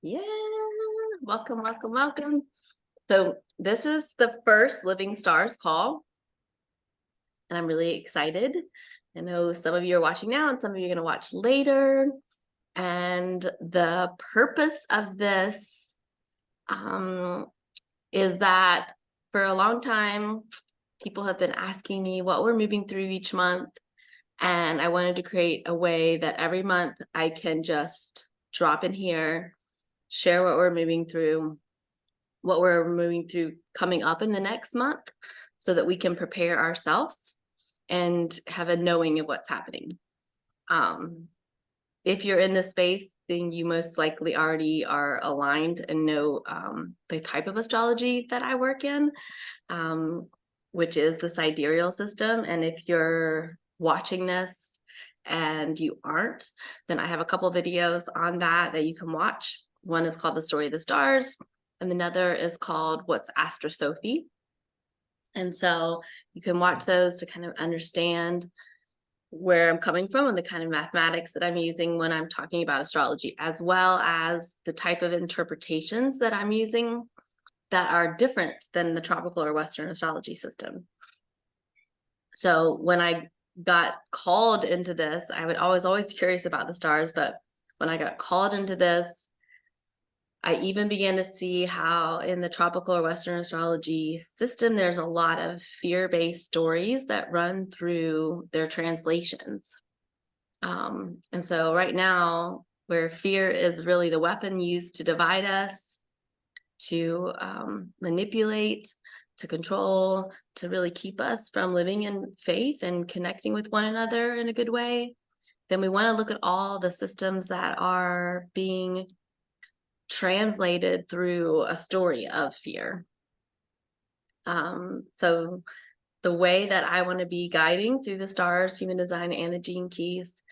Yeah, welcome, welcome, welcome. So this is the first Living Stars call, and I'm really excited. I know some of you are watching now and some of you are going to watch later. And the purpose of this is that for a long time, people have been asking me what we're moving through each month. And I wanted to create a way that every month I can just drop in here, share what we're moving through, coming up in the next month, so that we can prepare ourselves and have a knowing of what's happening. If you're in this space, then you most likely already are aligned and know the type of astrology that I work in, which is the sidereal system. And if you're watching this and you aren't, then I have a couple videos on that you can watch. One is called The Story of the Stars, and another is called What's Astrosophy. And so you can watch those to kind of understand where I'm coming from and the kind of mathematics that I'm using when I'm talking about astrology, as well as the type of interpretations that I'm using that are different than the tropical or Western astrology system. So when I got called into this, I was always curious about the stars, but when I got called into this, I even began to see how in the tropical or Western astrology system, there's a lot of fear-based stories that run through their translations. And so right now, where fear is really the weapon used to divide us, to manipulate, to control, to really keep us from living in faith and connecting with one another in a good way, then we want to look at all the systems that are being translated through a story of fear. So the way that I want to be guiding through the stars, human design, and the gene keys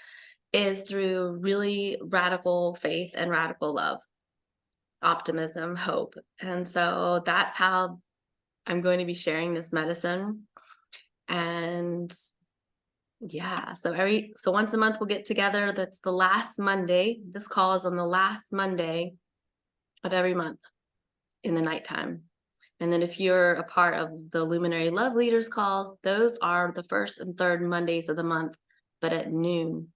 is through really radical faith and radical love, optimism, hope. And so that's how I'm going to be sharing this medicine. And yeah, so once a month we'll get together. That's the last Monday. This call is on the last Monday of every month in the nighttime. And then if you're a part of the Luminary Love Leaders calls, those are the first and third Mondays of the month, but at noon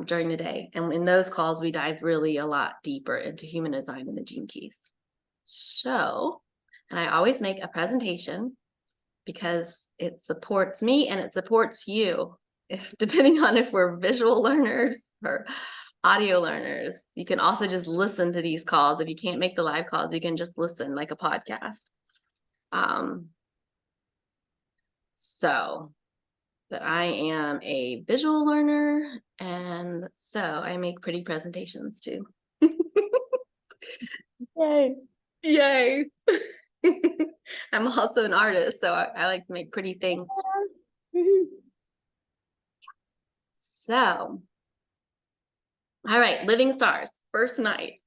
during the day. And in those calls, we dive really a lot deeper into human design and the gene keys. So, and I always make a presentation because it supports me and it supports you. Depending on if we're visual learners or audio learners, you can also just listen to these calls. If you can't make the live calls, you can just listen like a podcast. But I am a visual learner, and so I make pretty presentations too. Yay. Yay. I'm also an artist, so I like to make pretty things. So, all right, Living Stars, first night.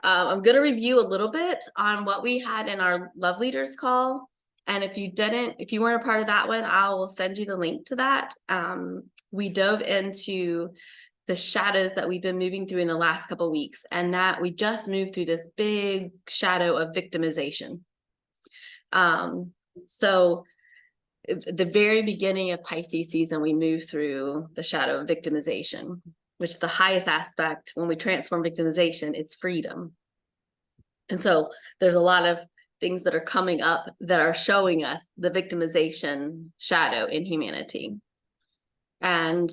I'm going to review a little bit on what we had in our Love Leaders call. And if you weren't a part of that one, I will send you the link to that. We dove into the shadows that we've been moving through in the last couple of weeks, and that we just moved through this big shadow of victimization. So at the very beginning of Pisces season, we moved through the shadow of victimization, which the highest aspect when we transform victimization, it's freedom. And so there's a lot of things that are coming up that are showing us the victimization shadow in humanity. And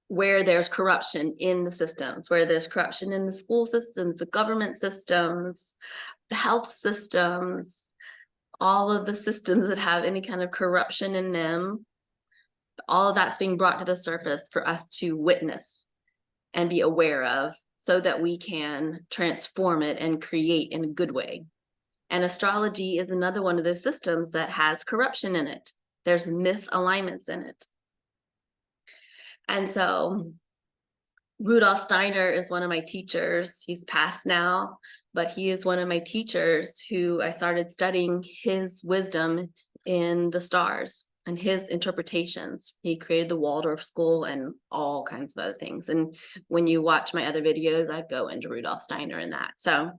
where there's corruption in the systems, where there's corruption in the school systems, the government systems, the health systems, all of the systems that have any kind of corruption in them, all of that's being brought to the surface for us to witness and be aware of, so that we can transform it and create in a good way. And astrology is another one of those systems that has corruption in it. There's misalignments in it. And so Rudolf Steiner is one of my teachers. He's passed now, but he is one of my teachers who I started studying his wisdom in the stars. and his interpretations. He created the Waldorf School and all kinds of other things. And when you watch my other videos, I go into Rudolf Steiner in that. So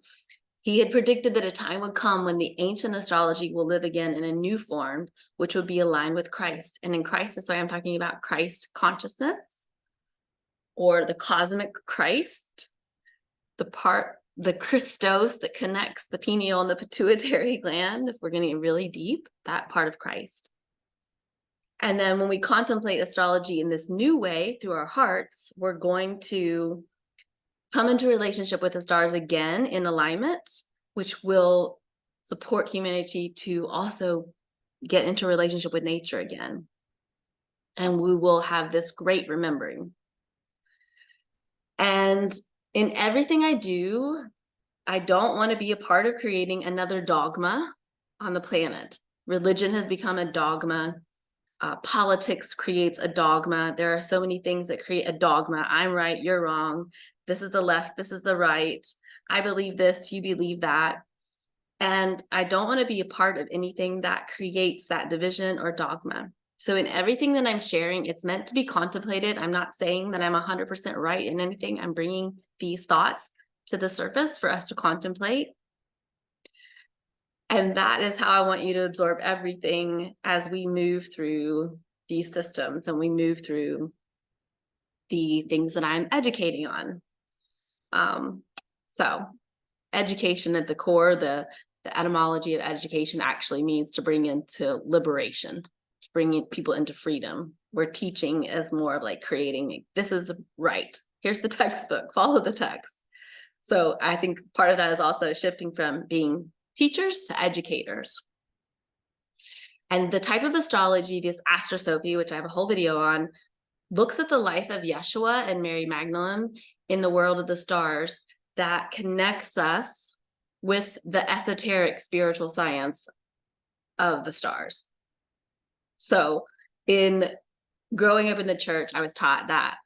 he had predicted that a time would come when the ancient astrology will live again in a new form, which would be aligned with Christ. And in Christ, that's why I'm talking about Christ consciousness, or the cosmic Christ, the Christos that connects the pineal and the pituitary gland, if we're getting really deep, that part of Christ. And then when we contemplate astrology in this new way through our hearts, we're going to come into relationship with the stars again in alignment, which will support humanity to also get into relationship with nature again. And we will have this great remembering. And in everything I do, I don't want to be a part of creating another dogma on the planet. Religion has become a dogma. Politics creates a dogma. There are so many things that create a dogma. I'm right, you're wrong. This is the left, this is the right. I believe this, you believe that. And I don't want to be a part of anything that creates that division or dogma. So in everything that I'm sharing, it's meant to be contemplated. I'm not saying that I'm 100% right in anything. I'm bringing these thoughts to the surface for us to contemplate. And that is how I want you to absorb everything as we move through these systems and we move through the things that I'm educating on. So education at the core, the etymology of education actually means to bring into liberation, to bring people into freedom. Where teaching is more of like creating, this is right. Here's the textbook, follow the text. So I think part of that is also shifting from being teachers to educators. And the type of astrology, this astrosophy, which I have a whole video on, looks at the life of Yeshua and Mary Magdalene in the world of the stars that connects us with the esoteric spiritual science of the stars. So in growing up in the church, I was taught that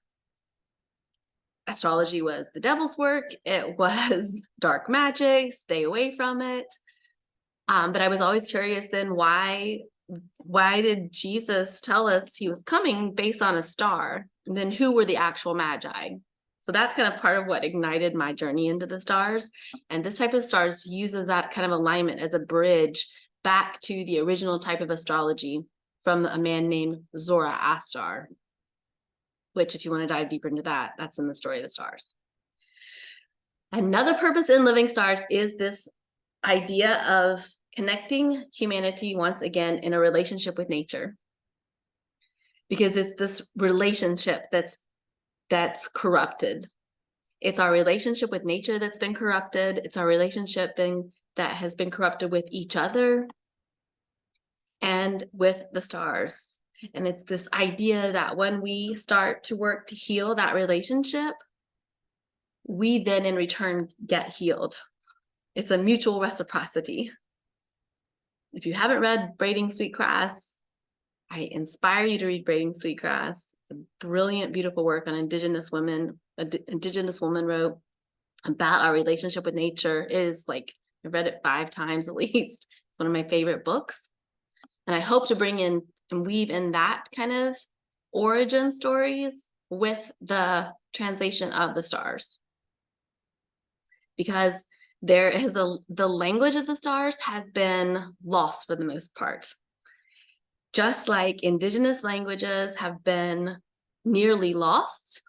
astrology was the devil's work. It was dark magic, stay away from it. But I was always curious then, why did Jesus tell us he was coming based on a star? And then who were the actual magi? So that's kind of part of what ignited my journey into the stars. And this type of stars uses that kind of alignment as a bridge back to the original type of astrology from a man named Zoroaster, which if you want to dive deeper into that, that's in the story of the stars. Another purpose in living stars is this idea of connecting humanity once again in a relationship with nature, because it's this relationship that's corrupted. It's our relationship with nature that's been corrupted. It's our relationship that has been corrupted with each other and with the stars. And it's this idea that when we start to work to heal that relationship, we then in return get healed. It's a mutual reciprocity. If you haven't read Braiding Sweetgrass, I inspire you to read Braiding Sweetgrass. It's a brilliant, beautiful work on Indigenous women. An Indigenous woman wrote about our relationship with nature. It is like, I read it 5 times at least. It's one of my favorite books. And I hope to bring in and weave in that kind of origin stories with the translation of the stars. Because there is the language of the stars has been lost for the most part. Just like Indigenous languages have been nearly lost,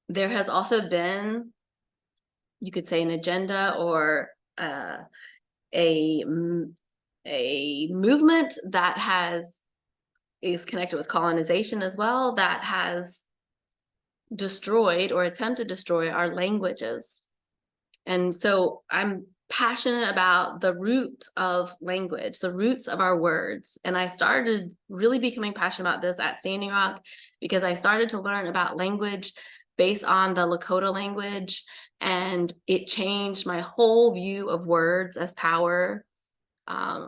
there has also been, you could say, an agenda or a movement that is connected with colonization as well, that has destroyed or attempted to destroy our languages. And so I'm passionate about the root of language, the roots of our words. And I started really becoming passionate about this at Standing Rock because I started to learn about language based on the Lakota language, and it changed my whole view of words as power. I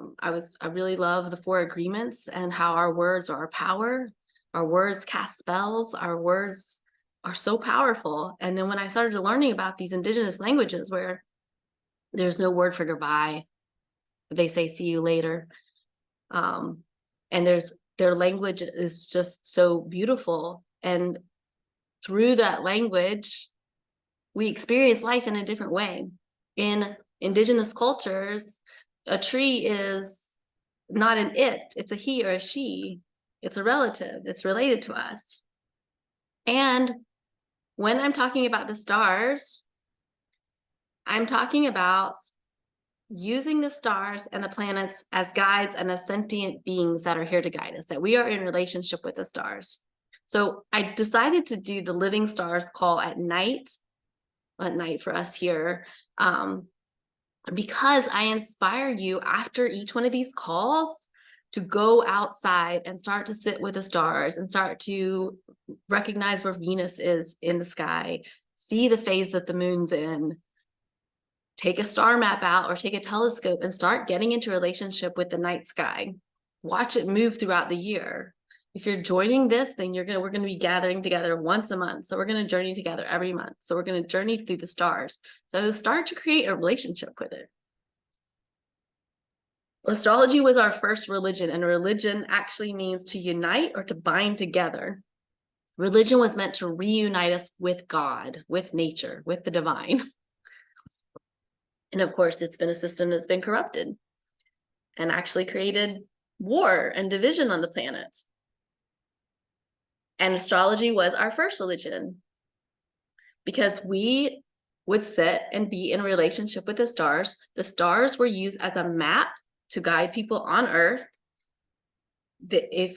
really love the 4 agreements and how our words are our power. Our words cast spells. Our words are so powerful. And then when I started learning about these Indigenous languages where there's no word for goodbye, they say see you later, and there's their language is just so beautiful. And through that language, we experience life in a different way. In indigenous cultures, a tree is not an it, it's a he or a she. It's a relative, it's related to us. And when I'm talking about the stars, I'm talking about using the stars and the planets as guides and as sentient beings that are here to guide us, that we are in relationship with the stars. So I decided to do the living stars call at night for us here, because I inspire you after each one of these calls to go outside and start to sit with the stars and start to recognize where Venus is in the sky, see the phase that the moon's in, take a star map out or take a telescope and start getting into relationship with the night sky. Watch it move throughout the year. If you're joining this, then we're going to be gathering together once a month. So we're going to journey together every month. So we're going to journey through the stars. So start to create a relationship with it. Astrology was our first religion, and religion actually means to unite or to bind together. Religion was meant to reunite us with God, with nature, with the divine. And of course, it's been a system that's been corrupted and actually created war and division on the planet. And astrology was our first religion because we would sit and be in relationship with the stars. The stars were used as a map to guide people on Earth. In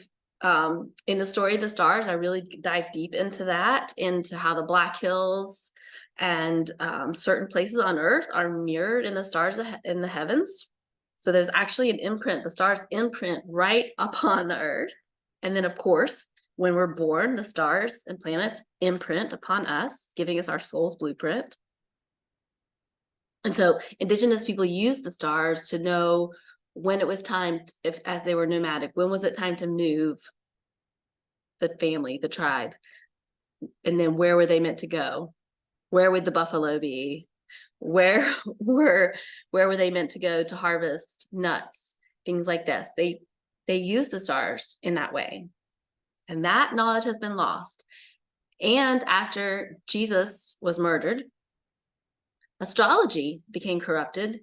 the story of the stars, I really dive deep into that, into how the Black Hills and certain places on Earth are mirrored in the stars in the heavens. So there's actually an imprint, the stars imprint right upon the Earth. And then of course, when we're born, the stars and planets imprint upon us, giving us our soul's blueprint. And so indigenous people used the stars to know when it was time, as they were nomadic, when was it time to move the family, the tribe? And then where were they meant to go? Where would the buffalo be? Where were they meant to go to harvest nuts? Things like this. They use the stars in that way. And that knowledge has been lost. And after Jesus was murdered, astrology became corrupted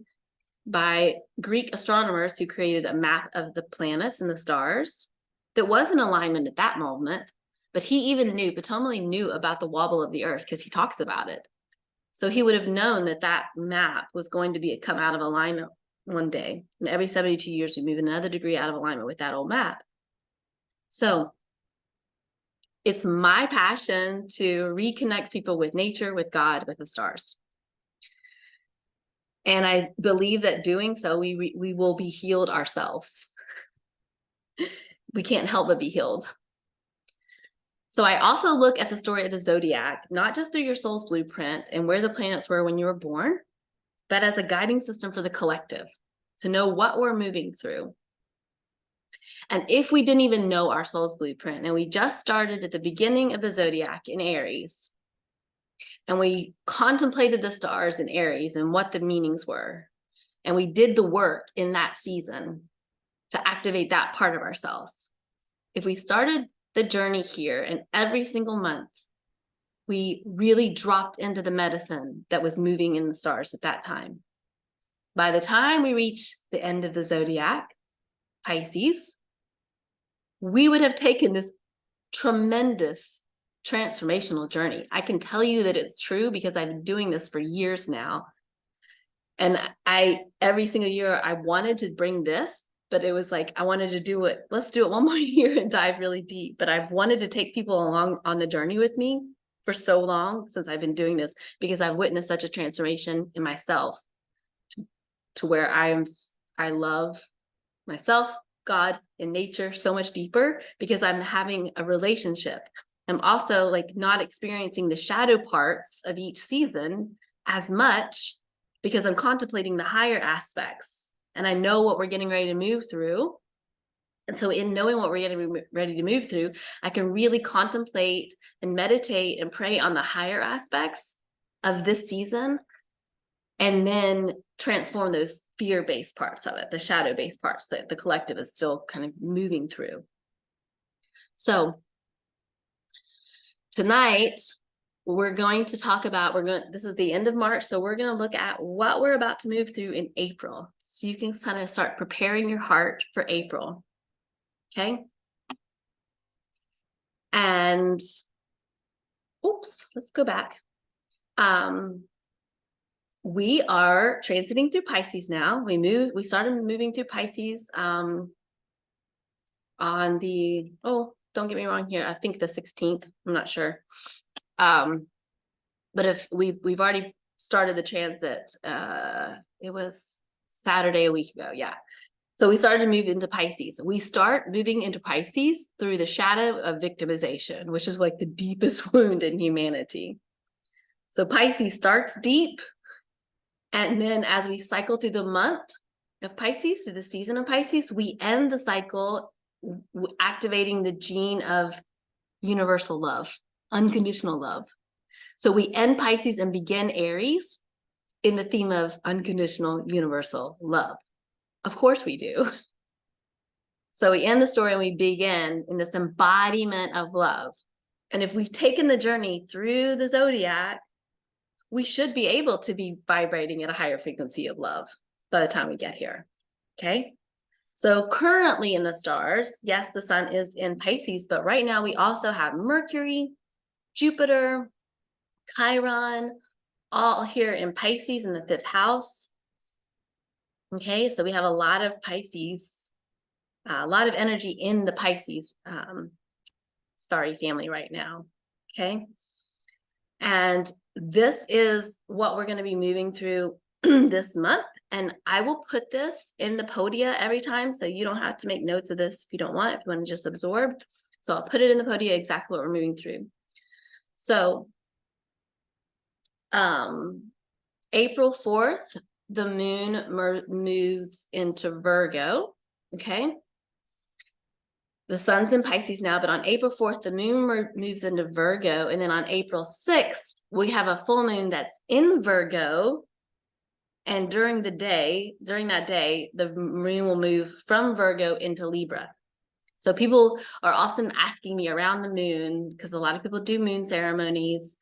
by Greek astronomers who created a map of the planets and the stars that was in alignment at that moment. But he even knew, Ptolemy knew about the wobble of the Earth because he talks about it. So he would have known that that map was going to come out of alignment one day. And every 72 years, we move another degree out of alignment with that old map. So it's my passion to reconnect people with nature, with God, with the stars. And I believe that doing so, we will be healed ourselves. We can't help but be healed. So I also look at the story of the zodiac, not just through your soul's blueprint and where the planets were when you were born, but as a guiding system for the collective to know what we're moving through. And if we didn't even know our soul's blueprint and we just started at the beginning of the zodiac in Aries, and we contemplated the stars in Aries and what the meanings were, and we did the work in that season to activate that part of ourselves. If we started the journey here and every single month, we really dropped into the medicine that was moving in the stars at that time. By the time we reach the end of the zodiac, Pisces, we would have taken this tremendous transformational journey. I can tell you that it's true because I've been doing this for years now. And every single year I wanted to bring this, but it was like, I wanted to do it. Let's do it one more year and dive really deep. But I've wanted to take people along on the journey with me for so long since I've been doing this, because I've witnessed such a transformation in myself to where I love myself, God, and nature so much deeper because I'm having a relationship. I'm also like not experiencing the shadow parts of each season as much because I'm contemplating the higher aspects and I know what we're getting ready to move through. And so in knowing what we're getting ready to move through, I can really contemplate and meditate and pray on the higher aspects of this season and then transform those fear-based parts of it, the shadow-based parts that the collective is still kind of moving through. So tonight, we're going to talk about, this is the end of March, so we're going to look at what we're about to move through in April. So you can kind of start preparing your heart for April. Okay. And, oops, let's go back. We are transiting through Pisces now. We started moving through Pisces on the, don't get me wrong here, I think the 16th, I'm not sure. But if we've already started the transit, it was Saturday a week ago, yeah. So we started to move into Pisces. We start moving into Pisces through the shadow of victimization, which is like the deepest wound in humanity. So Pisces starts deep, and then as we cycle through the month of Pisces, through the season of Pisces, we end the cycle activating the gene of universal love, unconditional love. So we end Pisces and begin Aries in the theme of unconditional universal love. Of course we do. So we end the story and we begin in this embodiment of love. And if we've taken the journey through the zodiac, we should be able to be vibrating at a higher frequency of love by the time we get here. Okay. So currently in the stars, yes, the sun is in Pisces, but right now we also have Mercury, Jupiter, Chiron, all here in Pisces in the 5th house. Okay, so we have a lot of Pisces, a lot of energy in the Pisces starry family right now. Okay, and this is what we're going to be moving through this month. And I will put this in the podia every time, so you don't have to make notes of this if you don't want, if you want to just absorb. So I'll put it in the podia exactly what we're moving through. So April 4th, the moon moves into Virgo, okay? The sun's in Pisces now, but on April 4th, the moon moves into Virgo, and then on April 6th, we have a full moon that's in Virgo, and during that day, the moon will move from Virgo into Libra. So people are often asking me around the moon, because a lot of people do moon ceremonies,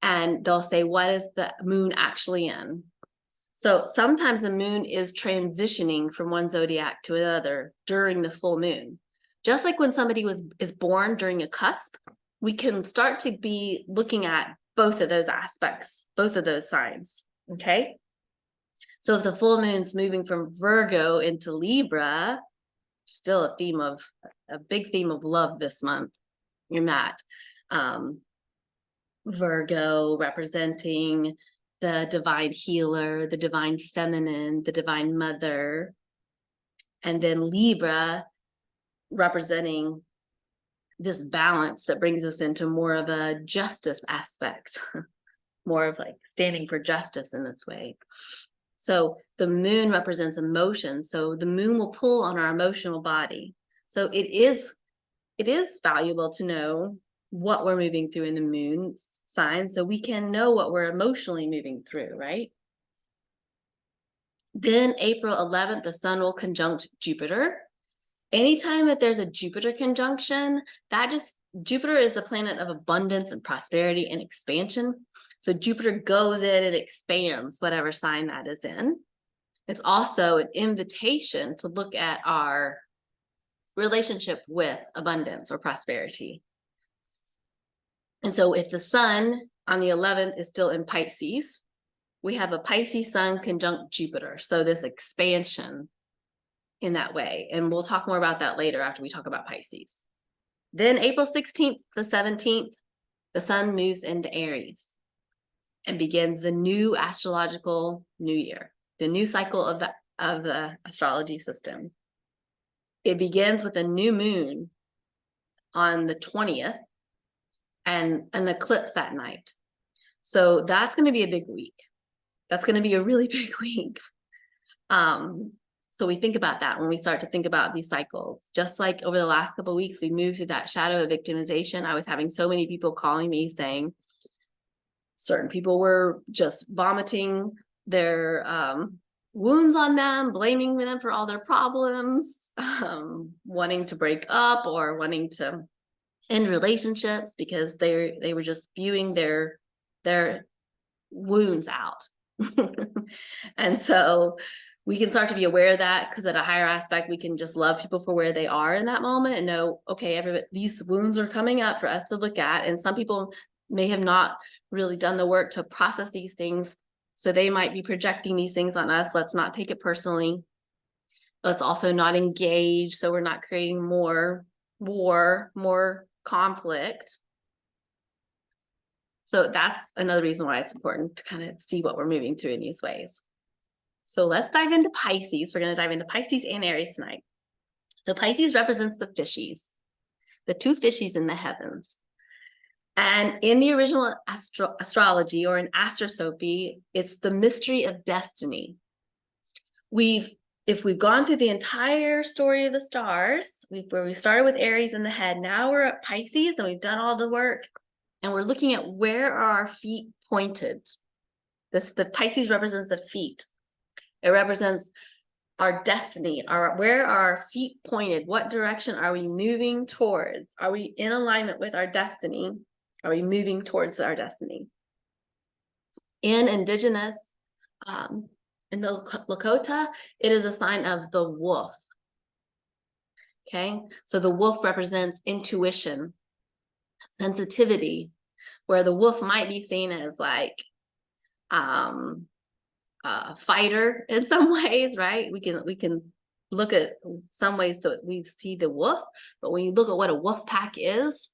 and they'll say, what is the moon actually in? So sometimes the moon is transitioning from one zodiac to another during the full moon. Just like when somebody is born during a cusp, we can start to be looking at both of those aspects, both of those signs, okay? So if the full moon's moving from Virgo into Libra, still a big theme of love this month in that. Virgo representing the divine healer, the divine feminine, the divine mother, and then Libra representing this balance that brings us into more of a justice aspect, more of like standing for justice in this way. So the moon represents emotion. So the moon will pull on our emotional body. So it is valuable to know what we're moving through in the moon sign, so we can know what we're emotionally moving through, right? Then April 11th, the sun will conjunct Jupiter. Anytime that there's a Jupiter conjunction, Jupiter is the planet of abundance and prosperity and expansion. So Jupiter goes in and expands whatever sign that is in. It's also an invitation to look at our relationship with abundance or prosperity. And so if the sun on the 11th is still in Pisces, we have a Pisces sun conjunct Jupiter. So this expansion in that way. And we'll talk more about that later after we talk about Pisces. Then April 16th, the 17th, the sun moves into Aries and begins the new astrological new year, the new cycle of the astrology system. It begins with a new moon on the 20th and an eclipse that night. So that's going to be a big week. That's going to be a really big week. So we think about that when we start to think about these cycles. Just like over the last couple of weeks, we moved through that shadow of victimization. I was having so many people calling me saying certain people were just vomiting their wounds on them, blaming them for all their problems, wanting to break up or wanting to in relationships because they were just spewing their wounds out. And so we can start to be aware of that, because at a higher aspect, we can just love people for where they are in that moment and know, okay, everybody, these wounds are coming up for us to look at. And some people may have not really done the work to process these things. So they might be projecting these things on us. Let's not take it personally. Let's also not engage, so we're not creating more war, more conflict. So that's another reason why it's important to kind of see what we're moving through in these ways. So let's dive into Pisces. We're going to dive into Pisces and Aries tonight. So Pisces represents the fishies, the two fishies in the heavens. And in the original astrology, or in astrosophy, it's the mystery of destiny. If we've gone through the entire story of the stars, where we started with Aries in the head, now we're at Pisces and we've done all the work, and we're looking at where are our feet pointed. The Pisces represents the feet. It represents our destiny, where are our feet pointed? What direction are we moving towards? Are we in alignment with our destiny? Are we moving towards our destiny? In indigenous, in the Lakota, it is a sign of the wolf. Okay, so the wolf represents intuition, sensitivity, where the wolf might be seen as like a fighter in some ways, right? We can look at some ways that we see the wolf, but when you look at what a wolf pack is,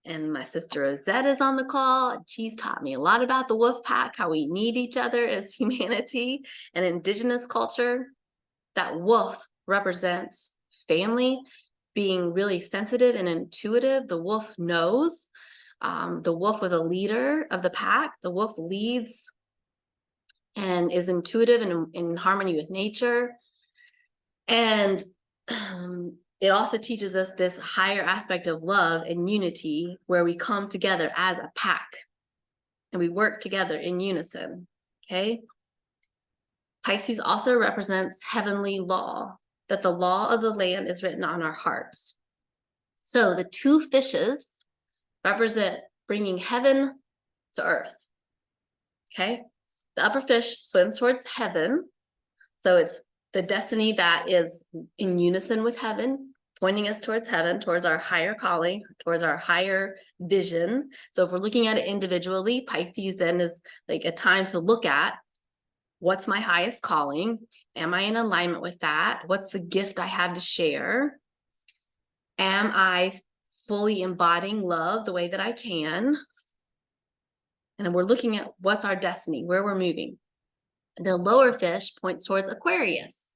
and my sister Rosette is on the call, she's taught me a lot about the wolf pack, how we need each other as humanity and indigenous culture. That wolf represents family, being really sensitive and intuitive. The wolf knows. The wolf was a leader of the pack. The wolf leads and is intuitive and in harmony with nature. And it also teaches us this higher aspect of love and unity, where we come together as a pack and we work together in unison. Okay. Pisces also represents heavenly law, that the law of the land is written on our hearts. So the two fishes represent bringing heaven to earth. Okay. The upper fish swims towards heaven. So it's the destiny that is in unison with heaven, pointing us towards heaven, towards our higher calling, towards our higher vision. So if we're looking at it individually, Pisces then is like a time to look at, what's my highest calling? Am I in alignment with that? What's the gift I have to share? Am I fully embodying love the way that I can? And we're looking at what's our destiny, where we're moving. The lower fish points towards Aquarius,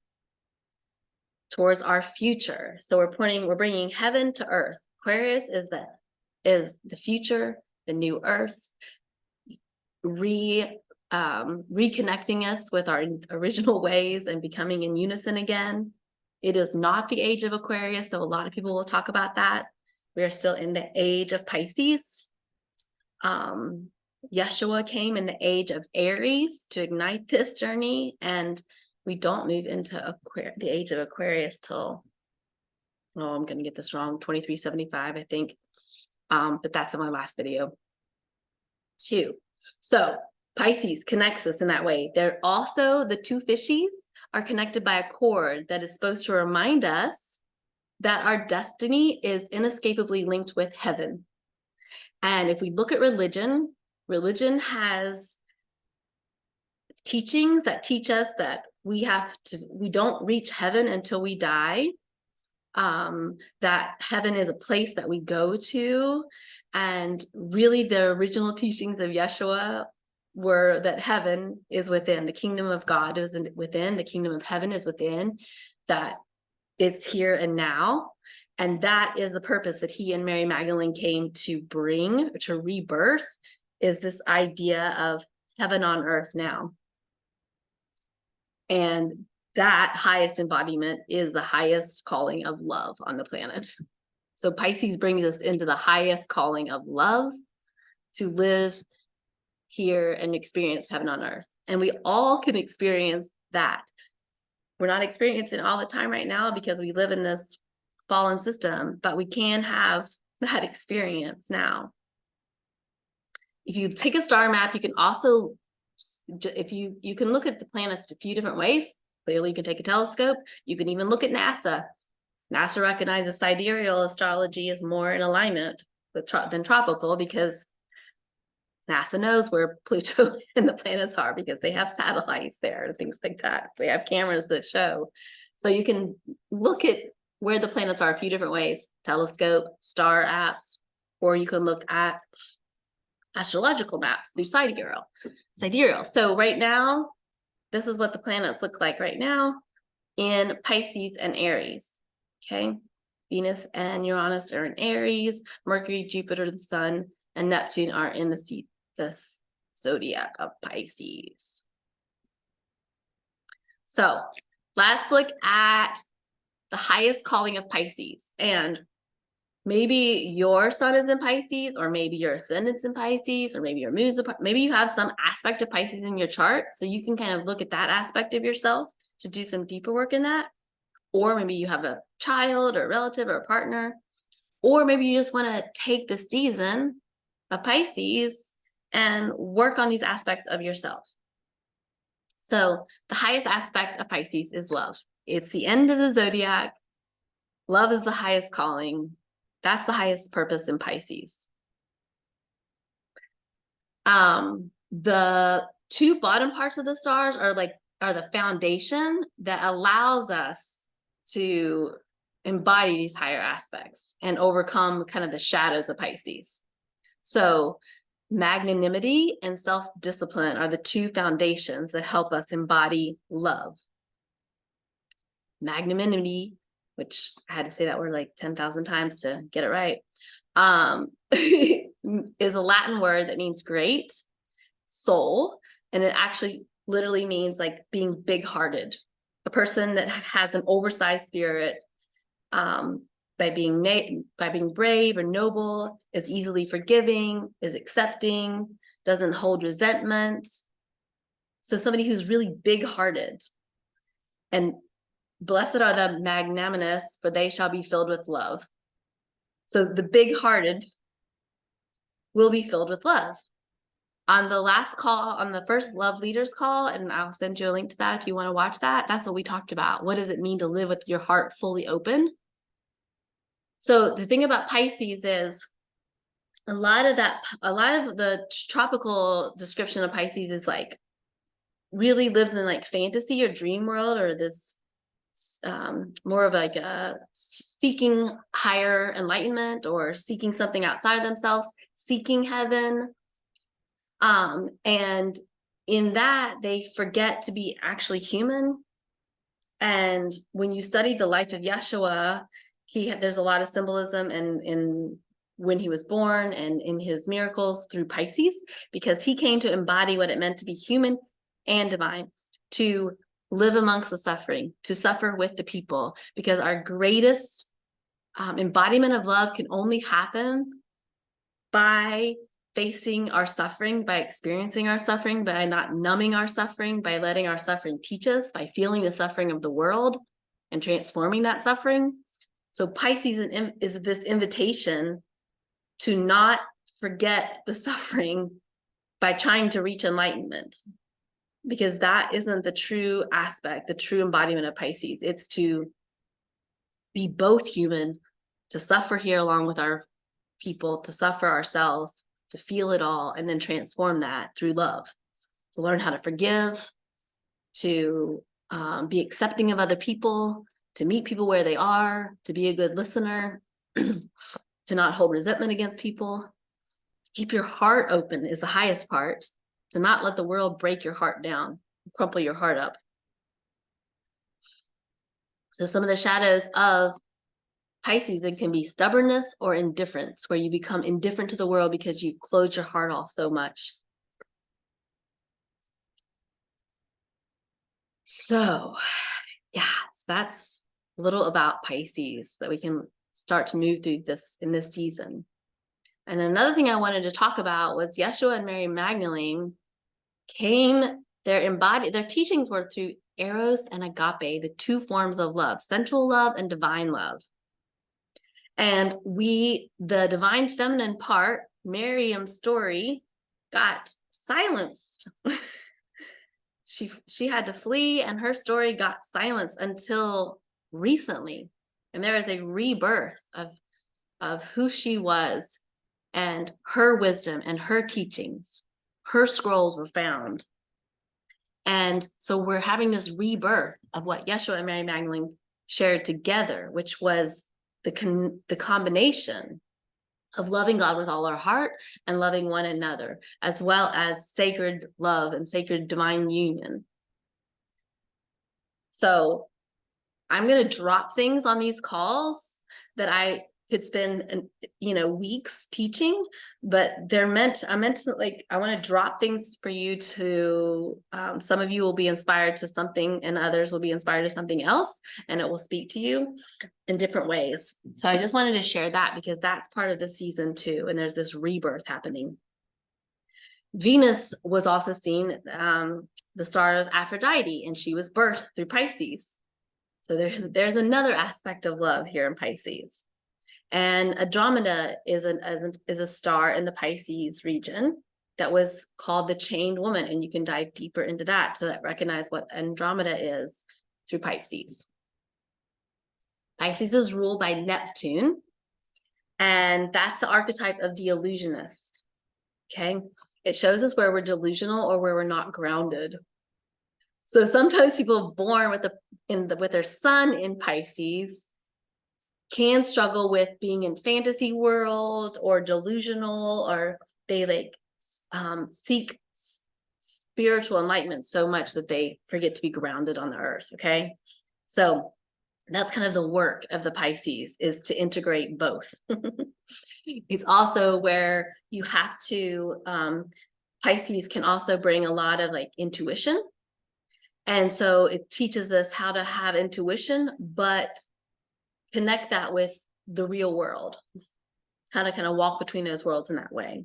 towards our future. So we're bringing heaven to earth. Aquarius is the future, the new earth, reconnecting us with our original ways and becoming in unison again. It is not the age of Aquarius, so a lot of people will talk about that. We are still in the age of Pisces. Yeshua came in the age of Aries to ignite this journey, and we don't move into the age of Aquarius till, I'm going to get this wrong, 2375, I think. But that's in my last video too. So Pisces connects us in that way. They're also, the two fishies are connected by a cord that is supposed to remind us that our destiny is inescapably linked with heaven. And if we look at religion has teachings that teach us that we don't reach heaven until we die. That heaven is a place that we go to. And really the original teachings of Yeshua were that heaven is within, the kingdom of God is within, the kingdom of heaven is within, that it's here and now. And that is the purpose that he and Mary Magdalene came to bring, to rebirth, is this idea of heaven on earth now. And that highest embodiment is the highest calling of love on the planet. So Pisces brings us into the highest calling of love, to live here and experience heaven on earth. And we all can experience that. We're not experiencing it all the time right now because we live in this fallen system, but we can have that experience now. If you take a star map, you can also, if you can look at the planets a few different ways. Clearly, you can take a telescope. You can even look at NASA. NASA recognizes sidereal astrology as more in alignment with than tropical, because NASA knows where Pluto and the planets are because they have satellites there and things like that. They have cameras that show. So you can look at where the planets are a few different ways: telescope, star apps, or you can look at astrological maps through sidereal. So right now, this is what the planets look like right now in Pisces and Aries. Okay, Venus and Uranus are in Aries, Mercury, Jupiter, the Sun, and Neptune are in this zodiac of Pisces. So let's look at the highest calling of Pisces. And maybe your sun is in Pisces, or maybe your ascendant's in Pisces, or maybe your moon's in Pisces. Maybe you have some aspect of Pisces in your chart, so you can kind of look at that aspect of yourself to do some deeper work in that. Or maybe you have a child or a relative or a partner, or maybe you just want to take the season of Pisces and work on these aspects of yourself. So the highest aspect of Pisces is love. It's the end of the zodiac. Love is the highest calling. That's the highest purpose in Pisces. The two bottom parts of the stars are the foundation that allows us to embody these higher aspects and overcome kind of the shadows of Pisces. So magnanimity and self-discipline are the two foundations that help us embody love. Magnanimity, which I had to say that word like 10,000 times to get it right, is a Latin word that means great soul, and it actually literally means like being big-hearted. A person that has an oversized spirit, by being brave or noble, is easily forgiving, is accepting, doesn't hold resentment. So somebody who's really big-hearted. And blessed are the magnanimous, for they shall be filled with love. So the big-hearted will be filled with love. On the last call, on the first Love Leaders call, and I'll send you a link to that if you want to watch that, that's what we talked about. What does it mean to live with your heart fully open? So the thing about Pisces is a lot of the tropical description of Pisces is like really lives in like fantasy or dream world, or this more of like a seeking higher enlightenment or seeking something outside themselves, seeking heaven. And in that, they forget to be actually human. And when you study the life of Yeshua, there's a lot of symbolism in when he was born and in his miracles through Pisces, because he came to embody what it meant to be human and divine, to live amongst the suffering, to suffer with the people, because our greatest embodiment of love can only happen by facing our suffering, by experiencing our suffering, by not numbing our suffering, by letting our suffering teach us, by feeling the suffering of the world and transforming that suffering. So Pisces is this invitation to not forget the suffering by trying to reach enlightenment, because that isn't the true aspect, the true embodiment of Pisces. It's to be both human, to suffer here along with our people, to suffer ourselves, to feel it all, and then transform that through love, to learn how to forgive, to be accepting of other people, to meet people where they are, to be a good listener, to not hold resentment against people, to keep your heart open is the highest part, to not let the world break your heart down, crumple your heart up. So some of the shadows of Pisces then can be stubbornness or indifference, where you become indifferent to the world because you close your heart off so much. So, yeah, that's a little about Pisces that we can start to move through this in this season. And another thing I wanted to talk about was Yeshua and Mary Magdalene their teachings were through Eros and Agape, the two forms of love, sensual love and divine love. And the divine feminine part, Miriam's story, got silenced. She had to flee, and her story got silenced until recently. And there is a rebirth of who she was and her wisdom and her teachings. Her scrolls were found. And so we're having this rebirth of what Yeshua and Mary Magdalene shared together, which was the combination of loving God with all our heart and loving one another, as well as sacred love and sacred divine union. So I'm going to drop things on these calls that I could spend, weeks teaching, but I'm meant to, like, I want to drop things for you to, some of you will be inspired to something and others will be inspired to something else, and it will speak to you in different ways. So I just wanted to share that because that's part of the season too. And there's this rebirth happening. Venus was also seen, the star of Aphrodite, and she was birthed through Pisces. So there's another aspect of love here in Pisces. And Andromeda is a star in the Pisces region that was called the chained woman. And you can dive deeper into that to recognize what Andromeda is through Pisces. Pisces is ruled by Neptune, and that's the archetype of the illusionist. Okay. It shows us where we're delusional or where we're not grounded. So sometimes people born with their sun in Pisces can struggle with being in fantasy world or delusional, or they seek spiritual enlightenment so much that they forget to be grounded on the earth. Okay. So that's kind of the work of the Pisces, is to integrate both. It's also where you have to, Pisces can also bring a lot of like intuition. And so it teaches us how to have intuition, but connect that with the real world, how to kind of walk between those worlds in that way.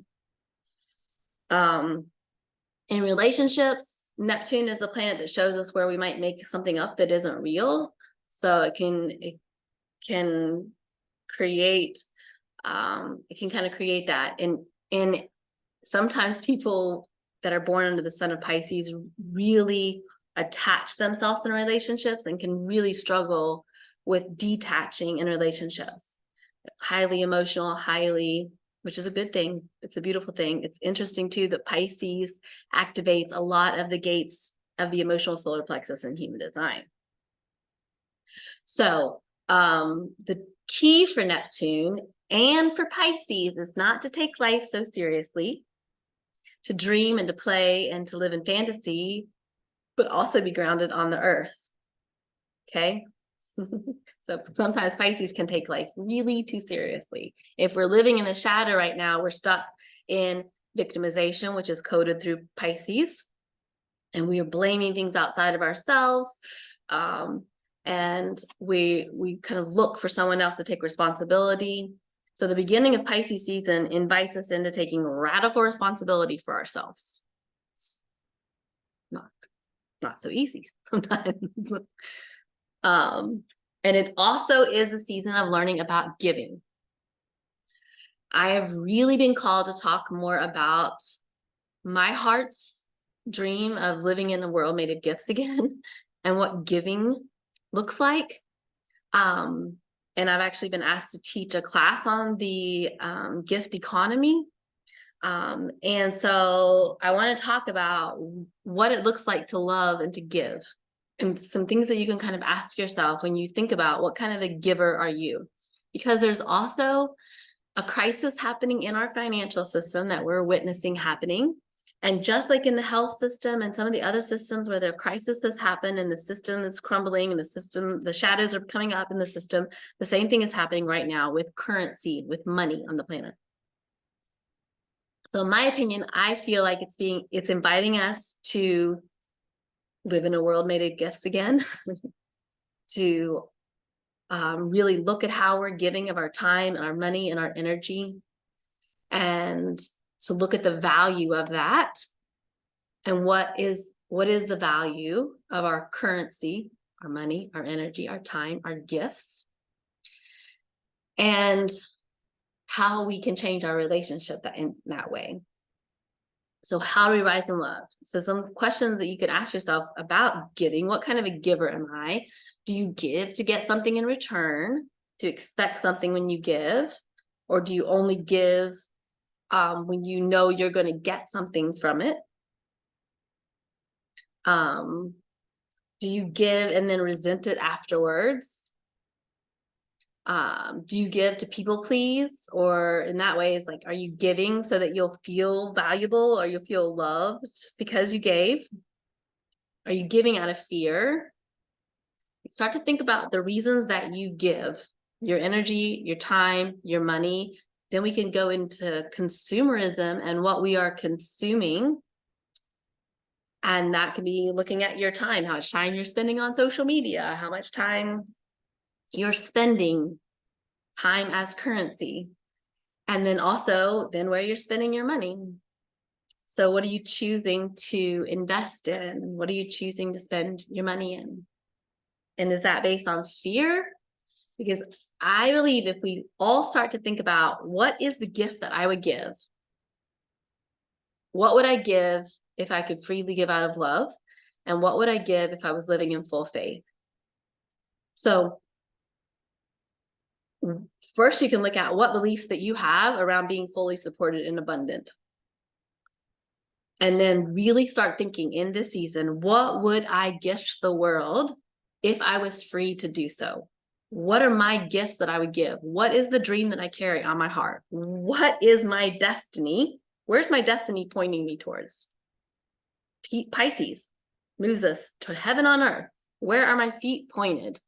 In relationships, Neptune is the planet that shows us where we might make something up that isn't real. So it can create, it can kind of create that. And sometimes people that are born under the sun of Pisces really attach themselves in relationships and can really struggle with detaching in relationships. Highly emotional, which is a good thing. It's a beautiful thing. It's interesting too that Pisces activates a lot of the gates of the emotional solar plexus in human design. So the key for Neptune and for Pisces is not to take life so seriously, to dream and to play and to live in fantasy, but also be grounded on the earth. Okay. So sometimes Pisces can take life really too seriously. If we're living in the shadow right now, we're stuck in victimization, which is coded through Pisces, and we are blaming things outside of ourselves. And we kind of look for someone else to take responsibility. So the beginning of Pisces season invites us into taking radical responsibility for ourselves. It's not so easy sometimes. And it also is a season of learning about giving. I have really been called to talk more about my heart's dream of living in a world made of gifts again, and what giving looks like. And I've actually been asked to teach a class on the gift economy. And so I want to talk about what it looks like to love and to give, and some things that you can kind of ask yourself when you think about what kind of a giver are you, because there's also a crisis happening in our financial system that we're witnessing happening. And just like in the health system and some of the other systems where the crisis has happened and the system is crumbling and the shadows are coming up in the system, the same thing is happening right now with currency, with money on the planet. So in my opinion, I feel like it's inviting us to live in a world made of gifts again, to really look at how we're giving of our time and our money and our energy, and to look at the value of that, and what is the value of our currency, our money, our energy, our time, our gifts. and how we can change our relationship in that way. So how do we rise in love? So some questions that you could ask yourself about giving. What kind of a giver am I? Do you give to get something in return? To expect something when you give? Or do you only give when you know you're going to get something from it? Do you give and then resent it afterwards? Do you give to people please? Or in that way, it's like, are you giving so that you'll feel valuable or you'll feel loved because you gave? Are you giving out of fear? Start to think about the reasons that you give, your energy, your time, your money. Then we can go into consumerism and what we are consuming. And that could be looking at your time, how much time you're spending on social media, how much time you're spending, time as currency. And then also then where you're spending your money. So what are you choosing to invest in? What are you choosing to spend your money in? And is that based on fear? Because I believe if we all start to think about what is the gift that I would give? What would I give if I could freely give out of love? And what would I give if I was living in full faith? So first, you can look at what beliefs that you have around being fully supported and abundant. And then really start thinking in this season, what would I gift the world if I was free to do so? What are my gifts that I would give? What is the dream that I carry on my heart? What is my destiny? Where's my destiny pointing me towards? Pisces moves us to heaven on earth. Where are my feet pointed?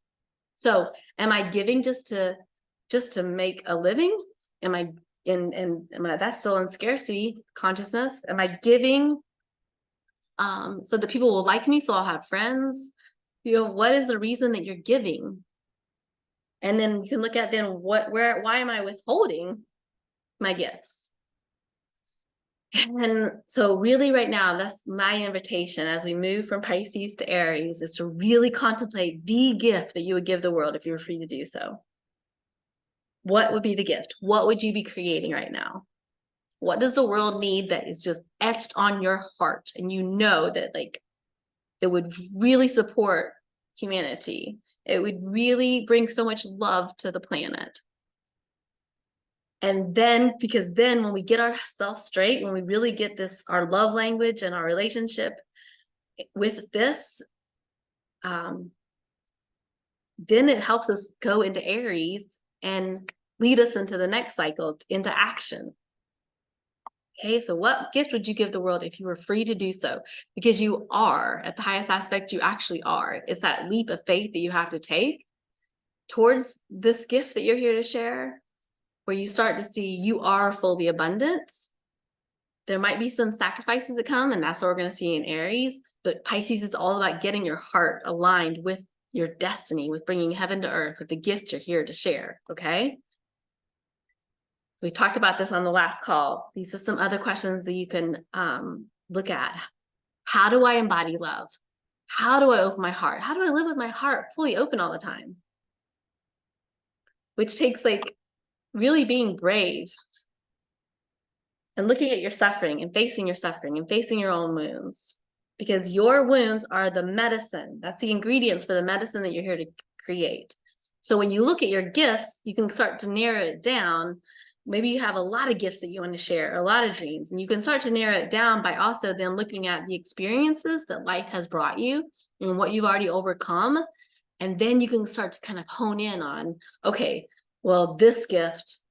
So am I giving just to make a living? Am I that's still in scarcity consciousness? Am I giving so that people will like me, so I'll have friends? What is the reason that you're giving? And then you can look at then why am I withholding my gifts? And so really right now, that's my invitation as we move from Pisces to Aries, is to really contemplate the gift that you would give the world if you were free to do so. What would be the gift? What would you be creating right now? What does the world need that is just etched on your heart? And you know that like it would really support humanity. It would really bring so much love to the planet. And then, because then when we get ourselves straight, when we really get this, our love language and our relationship with this, then it helps us go into Aries and lead us into the next cycle, into action. Okay, so what gift would you give the world if you were free to do so? Because you are, at the highest aspect, you actually are. It's that leap of faith that you have to take towards this gift that you're here to share, where you start to see you are fully abundant. There might be some sacrifices that come, and that's what we're going to see in Aries. But Pisces is all about getting your heart aligned with your destiny, with bringing heaven to earth, with the gift you're here to share, okay? We talked about this on the last call. These are some other questions that you can look at. How do I embody love? How do I open my heart? How do I live with my heart fully open all the time? Which takes like really being brave and looking at your suffering and facing your own wounds, because your wounds are the medicine. That's the ingredients for the medicine that you're here to create. So when you look at your gifts, you can start to narrow it down. Maybe you have a lot of gifts that you want to share, a lot of dreams, and you can start to narrow it down by also then looking at the experiences that life has brought you and what you've already overcome. And then you can start to kind of hone in on, okay, well, this gift,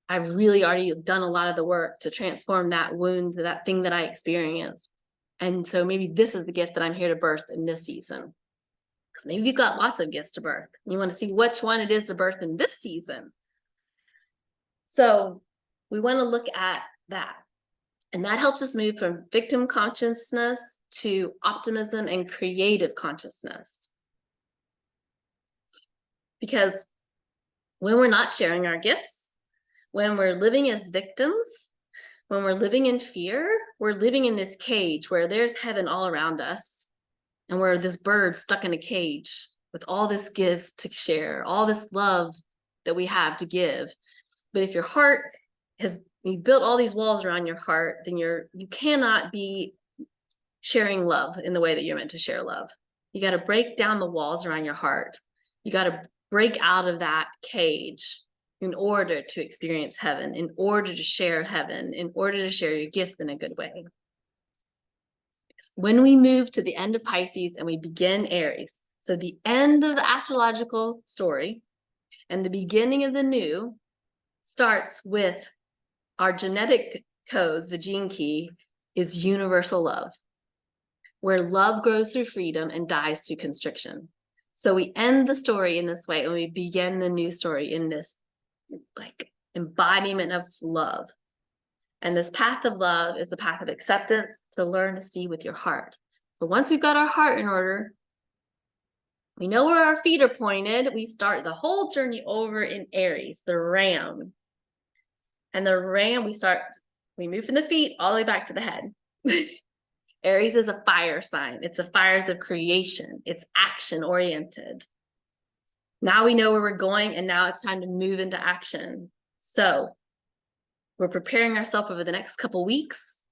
I've really already done a lot of the work to transform that wound, that thing that I experienced. And so maybe this is the gift that I'm here to birth in this season. Because maybe you've got lots of gifts to birth. You want to see which one it is to birth in this season. So we want to look at that. And that helps us move from victim consciousness to optimism and creative consciousness. Because when we're not sharing our gifts, when we're living as victims, when we're living in fear, we're living in this cage where there's heaven all around us. And we're this bird stuck in a cage with all this gifts to share, all this love that we have to give. But if your heart you built all these walls around your heart, then you cannot be sharing love in the way that you're meant to share love. You got to break down the walls around your heart. You got to break out of that cage in order to experience heaven, in order to share heaven, in order to share your gifts in a good way. When we move to the end of Pisces and we begin Aries, so the end of the astrological story and the beginning of the new starts with our genetic codes. The gene key is universal love, where love grows through freedom and dies through constriction. So we end the story in this way, and we begin the new story in this like embodiment of love. And this path of love is the path of acceptance, to learn to see with your heart. So once we've got our heart in order, we know where our feet are pointed, we start the whole journey over in Aries, the ram. And the ram, we move from the feet all the way back to the head. Aries is a fire sign. It's the fires of creation. It's action oriented. Now we know where we're going, and now it's time to move into action. So we're preparing ourselves over the next couple weeks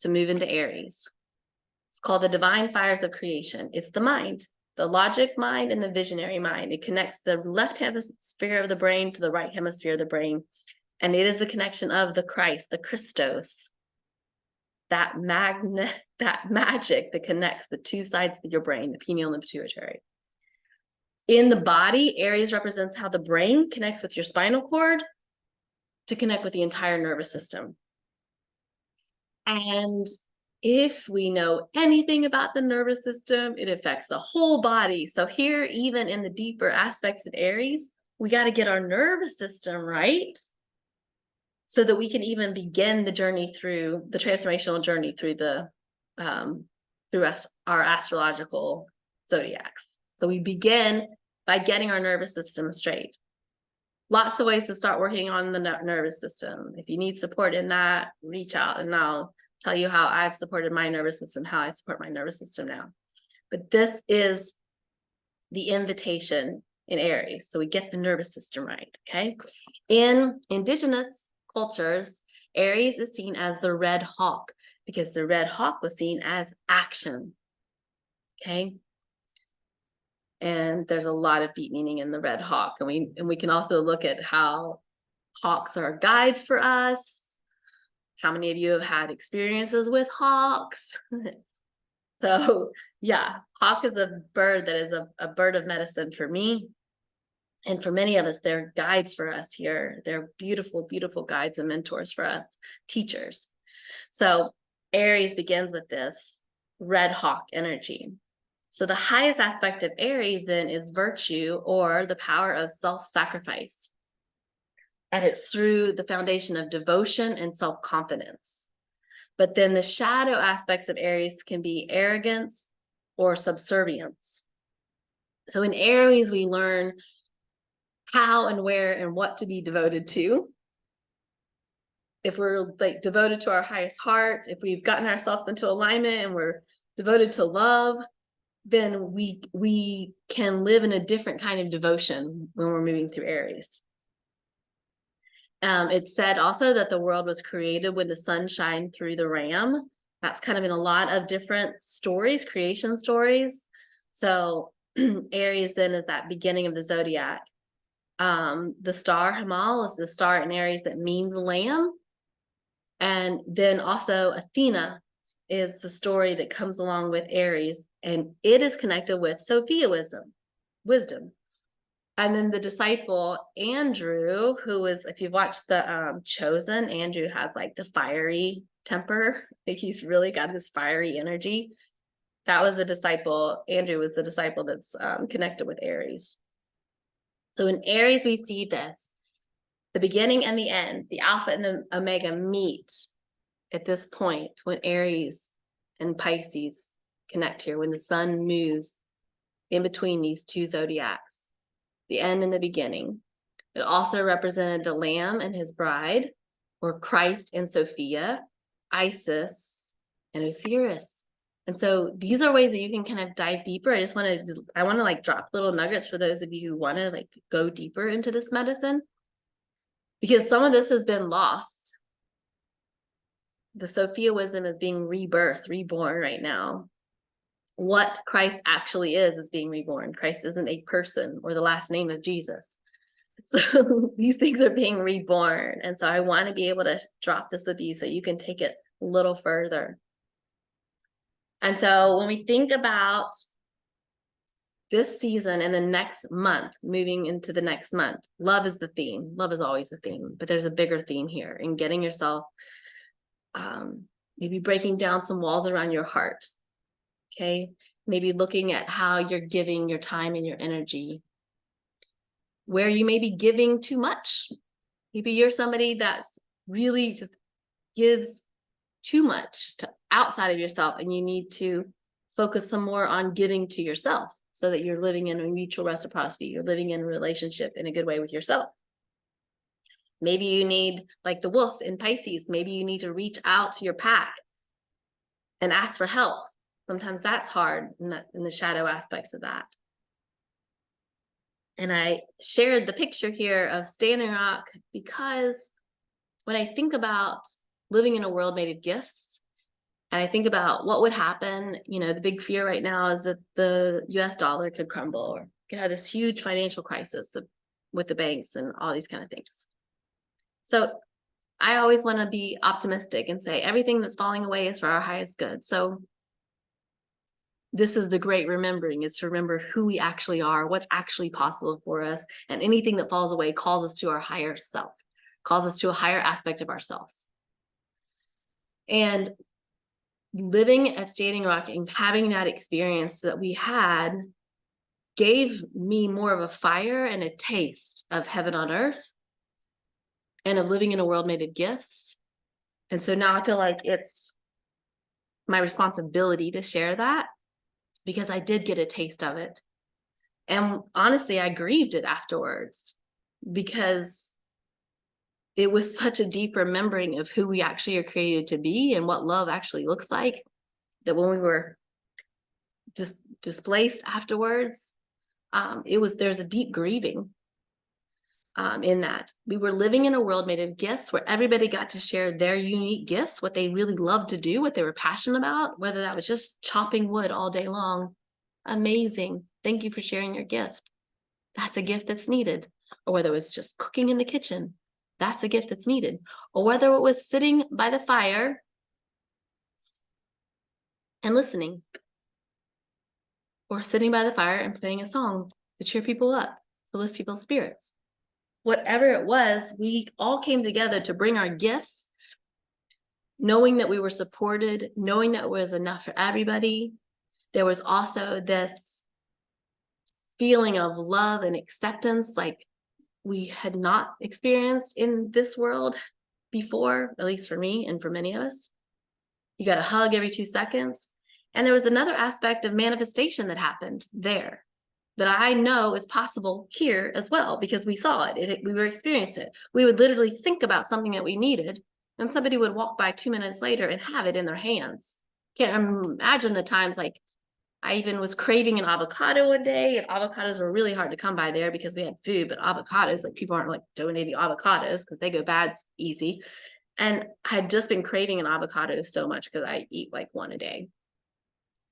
to move into Aries. It's called the divine fires of creation. It's the mind, the logic mind and the visionary mind. It connects the left hemisphere of the brain to the right hemisphere of the brain. And it is the connection of the Christ, the Christos, that magic that connects the two sides of your brain, the pineal and the pituitary. In the body, Aries represents how the brain connects with your spinal cord to connect with the entire nervous system. And if we know anything about the nervous system, it affects the whole body. So here, even in the deeper aspects of Aries, we got to get our nervous system right, so that we can even begin the journey through the transformational journey through our astrological zodiacs. So we begin by getting our nervous system straight. Lots of ways to start working on the nervous system. If you need support in that, reach out and I'll tell you how I've supported my nervous system, how I support my nervous system now. But this is the invitation in Aries. So we get the nervous system right, okay? In indigenous cultures, Aries is seen as the red hawk because the red hawk was seen as action, okay? And there's a lot of deep meaning in the red hawk. And we can also look at how hawks are guides for us. How many of you have had experiences with hawks? So yeah, hawk is a bird that is a bird of medicine for me. And for many of us, they're guides for us here. They're beautiful, beautiful guides and mentors for us, teachers. So Aries begins with this red hawk energy. So the highest aspect of Aries then is virtue, or the power of self-sacrifice. And it's through the foundation of devotion and self-confidence. But then the shadow aspects of Aries can be arrogance or subservience. So in Aries, we learn how and where and what to be devoted to. If we're like devoted to our highest heart, if we've gotten ourselves into alignment and we're devoted to love, then we can live in a different kind of devotion when we're moving through Aries. It's said also that the world was created when the sun shined through the ram. That's kind of in a lot of different stories, creation stories. So Aries then is that beginning of the zodiac. The star Hamal is the star in Aries that means the lamb. And then also Athena is the story that comes along with Aries, and it is connected with Sophia wisdom. And then the disciple Andrew, who is, if you've watched the Chosen, Andrew has like the fiery temper. Like he's really got this fiery energy. That was the disciple. Andrew was the disciple that's connected with Aries. So in Aries, we see this, the beginning and the end, the Alpha and the Omega meet at this point when Aries and Pisces connect here, when the sun moves in between these two zodiacs, the end and the beginning. It also represented the Lamb and his bride, or Christ and Sophia, Isis and Osiris. And so these are ways that you can kind of dive deeper. I want to like drop little nuggets for those of you who want to like go deeper into this medicine, because some of this has been lost. The Sophia wisdom is being reborn right now. What Christ actually is being reborn. Christ isn't a person or the last name of Jesus. So these things are being reborn. And so I want to be able to drop this with you so you can take it a little further. And so when we think about this season and the next month, moving into the next month, love is the theme. Love is always the theme, but there's a bigger theme here in getting yourself, maybe breaking down some walls around your heart. Okay. Maybe looking at how you're giving your time and your energy, where you may be giving too much. Maybe you're somebody that's really just gives too much to outside of yourself, and you need to focus some more on giving to yourself so that you're living in a mutual reciprocity. You're living in a relationship in a good way with yourself. Maybe you need, like the wolf in Pisces, maybe you need to reach out to your pack and ask for help. Sometimes that's hard in the shadow aspects of that. And I shared the picture here of Standing Rock because when I think about living in a world made of gifts, and I think about what would happen, the big fear right now is that the US dollar could crumble or could have this huge financial crisis with the banks and all these kind of things. So I always want to be optimistic and say everything that's falling away is for our highest good. So this is the great remembering, is to remember who we actually are, what's actually possible for us. And anything that falls away calls us to our higher self, calls us to a higher aspect of ourselves. And living at Standing Rock and having that experience that we had gave me more of a fire and a taste of heaven on earth and of living in a world made of gifts. And so now I feel like it's my responsibility to share that, because I did get a taste of it. And honestly, I grieved it afterwards because it was such a deep remembering of who we actually are created to be and what love actually looks like, that when we were displaced afterwards, there's a deep grieving in that. We were living in a world made of gifts where everybody got to share their unique gifts, what they really loved to do, what they were passionate about, whether that was just chopping wood all day long. Amazing. Thank you for sharing your gift. That's a gift that's needed. Or whether it was just cooking in the kitchen, that's a gift that's needed. Or whether it was sitting by the fire and listening, or sitting by the fire and playing a song to cheer people up, to lift people's spirits. Whatever it was, we all came together to bring our gifts, knowing that we were supported, knowing that it was enough for everybody. There was also this feeling of love and acceptance like we had not experienced in this world before, at least for me and for many of us. You got a hug every 2 seconds. And there was another aspect of manifestation that happened there that I know is possible here as well, because we saw it. We were experiencing it. We would literally think about something that we needed, and somebody would walk by 2 minutes later and have it in their hands. Can't imagine the times like I even was craving an avocado one day, and avocados were really hard to come by there because we had food, but avocados, like people aren't like donating avocados because they go bad easy. And I had just been craving an avocado so much because I eat like one a day.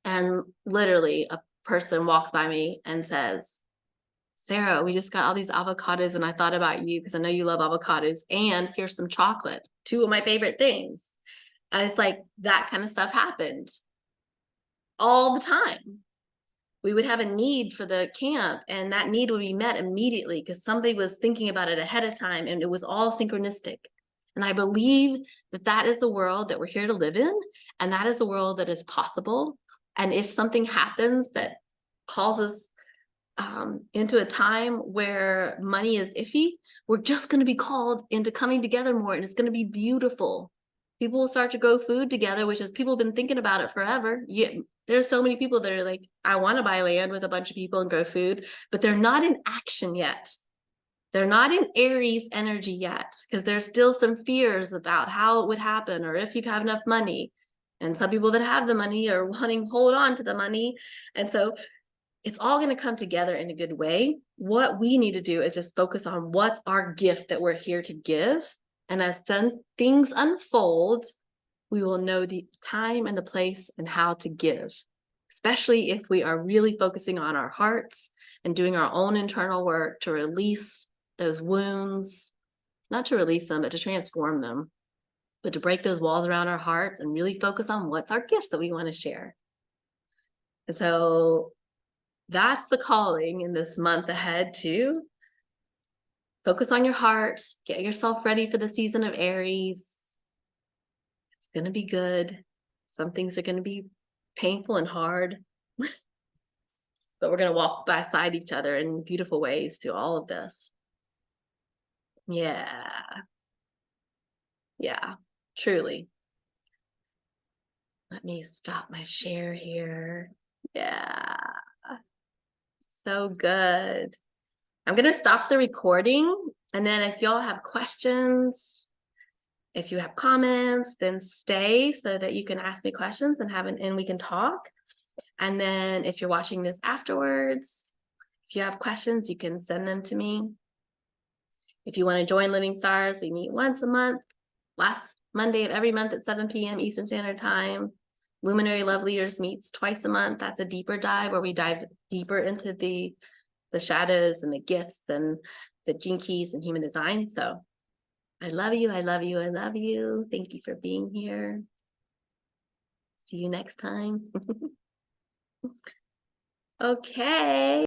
And literally a person walks by me and says, Sarah, we just got all these avocados and I thought about you because I know you love avocados, and here's some chocolate, 2 of my favorite things. And it's like that kind of stuff happened all the time. We would have a need for the camp, and that need would be met immediately because somebody was thinking about it ahead of time, and it was all synchronistic. And I believe that that is the world that we're here to live in, and that is the world that is possible. And if something happens that calls us into a time where money is iffy, we're just going to be called into coming together more, and it's going to be beautiful. People will start to grow food together, which is, people have been thinking about it forever. There's so many people that are like, I want to buy land with a bunch of people and grow food, but they're not in action yet. They're not in Aries energy yet, because there's still some fears about how it would happen or if you have enough money. And some people that have the money are wanting to hold on to the money. And so it's all going to come together in a good way. What we need to do is just focus on what's our gift that we're here to give. And as then things unfold, we will know the time and the place and how to give, especially if we are really focusing on our hearts and doing our own internal work to release those wounds, not to release them, but to transform them, but to break those walls around our hearts and really focus on what's our gifts that we want to share. And so that's the calling in this month ahead, to focus on your heart, get yourself ready for the season of Aries. It's going to be good. Some things are going to be painful and hard, but we're going to walk beside each other in beautiful ways through all of this. Yeah. Yeah, truly. Let me stop my share here. Yeah. So good. I'm going to stop the recording. And then if y'all have questions, if you have comments, then stay so that you can ask me questions and we can talk. And then if you're watching this afterwards, if you have questions, you can send them to me. If you want to join Living Stars, we meet once a month, last Monday of every month at 7 p.m. Eastern Standard Time. Luminary Love Leaders meets twice a month. That's a deeper dive where we dive deeper into the shadows and the gifts and the gene keys and human design. So I love you. I love you. I love you. Thank you for being here. See you next time. Okay.